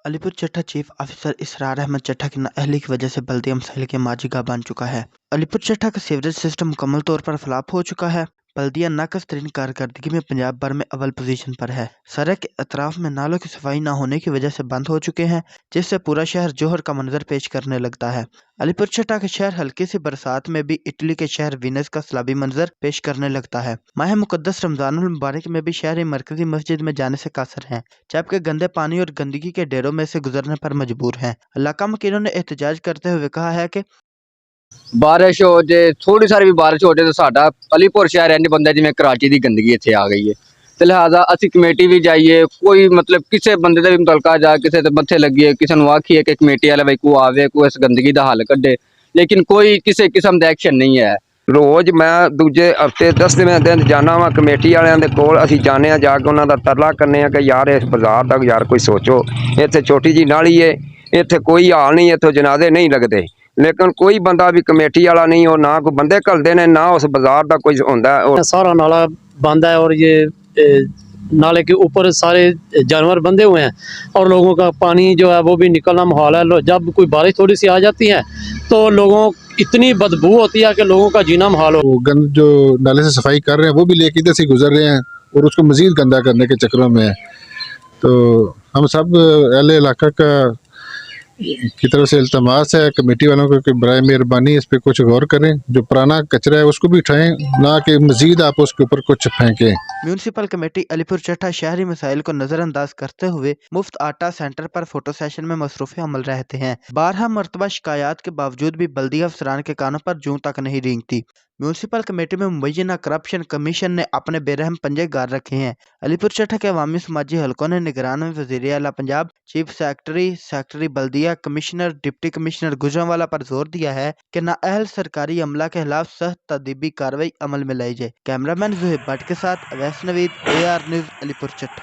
अलीपुर चट्टा chief officer इसरार अहमद चट्टा की नाअहली की वजह से बल्दिया मसले के माजीगा बन चुका है। अलीपुर चट्टा का सीवरेज सिस्टम मुकम्मल तौर पर फ्लॉप हो चुका है। बल्दिया नाकस तरीन कारकर्दगी में पंजाब भर में अव्वल पोजीशन पर है। सड़क के अतराफ में नालों की सफाई न होने की वजह से बंद हो चुके हैं, जिससे पूरा शहर जोहर का मंजर पेश करने लगता है। अलीपुर चट्टा के शहर हल्की सी बरसात में भी इटली के शहर वीनस का सलाबी मंजर पेश करने लगता है। माह मुकद्दस रमजानुल मुबारक में भी शहर मरकजी मस्जिद में जाने से कासर हैं, जबकि गंदे पानी और गंदगी के डेरों में से गुजरने पर मजबूर हैं। इलाका मकीनों ने एहतजाज करते हुए कहा है कि ਬਾਰਿਸ਼ ਹੋ ਜੇ, ਥੋੜੀ ਸਾਰੀ ਵੀ ਬਾਰਿਸ਼ ਹੋ ਜੇ ਤਾਂ ਸਾਡਾ ਅਲੀਪੁਰ ਸ਼ਹਿਰ ਇੰਜ ਬੰਦਾ ਜਿਵੇਂ ਕਰਾਚੀ ਦੀ ਗੰਦਗੀ ਇੱਥੇ ਆ ਗਈ ਹੈ। ਤੇ ਲਿਹਾਜ਼ਾ ਅਸੀਂ ਕਮੇਟੀ ਵੀ ਜਾਈਏ, ਕੋਈ ਮਤਲਬ ਕਿਸੇ ਬੰਦੇ ਦਾ ਵੀ ਮੁਤਲਕਾ ਜਾ ਕਿਸੇ ਤੇ ਮੱਥੇ ਲੱਗੀਏ, ਕਿਸੇ ਨੂੰ ਆਖੀਏ ਕਿ ਕਮੇਟੀ ਵਾਲਾ ਬਈ ਕੋ ਆਵੇ, ਕੋਈ ਇਸ ਗੰਦਗੀ ਦਾ ਹੱਲ ਕੱਢੇ, ਲੇਕਿਨ ਕੋਈ ਕਿਸੇ ਕਿਸਮ ਦਾ ਐਕਸ਼ਨ ਨਹੀਂ ਹੈ। ਰੋਜ਼ ਮੈਂ ਦੂਜੇ ਹਫਤੇ 10ਵੇਂ ਦਿਨ ਜਾਣਾ ਵਾ ਕਮੇਟੀ ਵਾਲਿਆਂ ਦੇ ਕੋਲ। ਅਸੀਂ ਜਾਂਦੇ ਹਾਂ, ਜਾ ਕੇ ਉਹਨਾਂ ਦਾ ਤਰਲਾ ਕਰਨੇ ਆ ਕਿ ਯਾਰ ਇਸ ਬਾਜ਼ਾਰ ਦਾ ਯਾਰ ਕੋਈ ਸੋਚੋ। ਇੱਥੇ ਛੋਟੀ ਜੀ ਨਾਲੀ ਹੈ, ਇੱਥੇ ਕੋਈ ਹਾਲ ਨਹੀਂ, ਇੱਥੋਂ ਜਨਾਜ਼ੇ ਨਹੀਂ ਲੱਗਦੇ, लेकिन कोई बंदा भी कमेटी वाला नहीं हो, ना कोई बंदे घलते ने, ना उस बाजार का कोई होंदा है। सारा नाला बंद है और ये नाले के ऊपर सारे जानवर बंधे हुए हैं और लोगों का पानी जो है वो भी निकलना मुहाल है। जब कोई बारिश थोड़ी सी आ जाती है तो लोगों इतनी बदबू होती है कि लोगों का जीना मुहाल हो। गंद जो नाले से सफाई कर रहे हैं वो भी लेके इधर से गुजर रहे हैं और उसको मजीद गंदा करने के चक्करों में है। तो हम सब अहले इलाका का की तरफ से इल्तमास है कमेटी वालों को कि बराए मेहरबानी इस पर कुछ गौर करें। जो पुराना कचरा है उसको भी उठाएं, ना कि मजीद आप उसके ऊपर कुछ फेंकें। म्यूनसिपल कमेटी अलीपुर चट्टा शहरी मसाइल को नजरअंदाज करते हुए मुफ्त आटा सेंटर पर फोटो सेशन में मसरूफ अमल रहते हैं। 12 मरतबा शिकायत के बावजूद भी बल्दिया अफसरान के कानों पर जूं तक नहीं रेंगती। म्यूनसिपल कमेटी में मुबैना करप्शन कमीशन ने अपने बेरहम पंजे गार रखे हैं। अलीपुर चट्टा के अवामी समाजी हलकों ने निगरान में वज़ीर आला पंजाब, चीफ सेक्रेटरी बल्दिया, कमिश्नर, डिप्टी कमिश्नर गुजरांवाला पर जोर दिया है कि नाअहल सरकारी अमला के खिलाफ सख्त तदीबी कार्रवाई अमल में लाई जाए। कैमरामैन ज़ुहैब भट्ट के साथ अवैस नवीद, AR न्यूज़, अलीपुर चट्टा।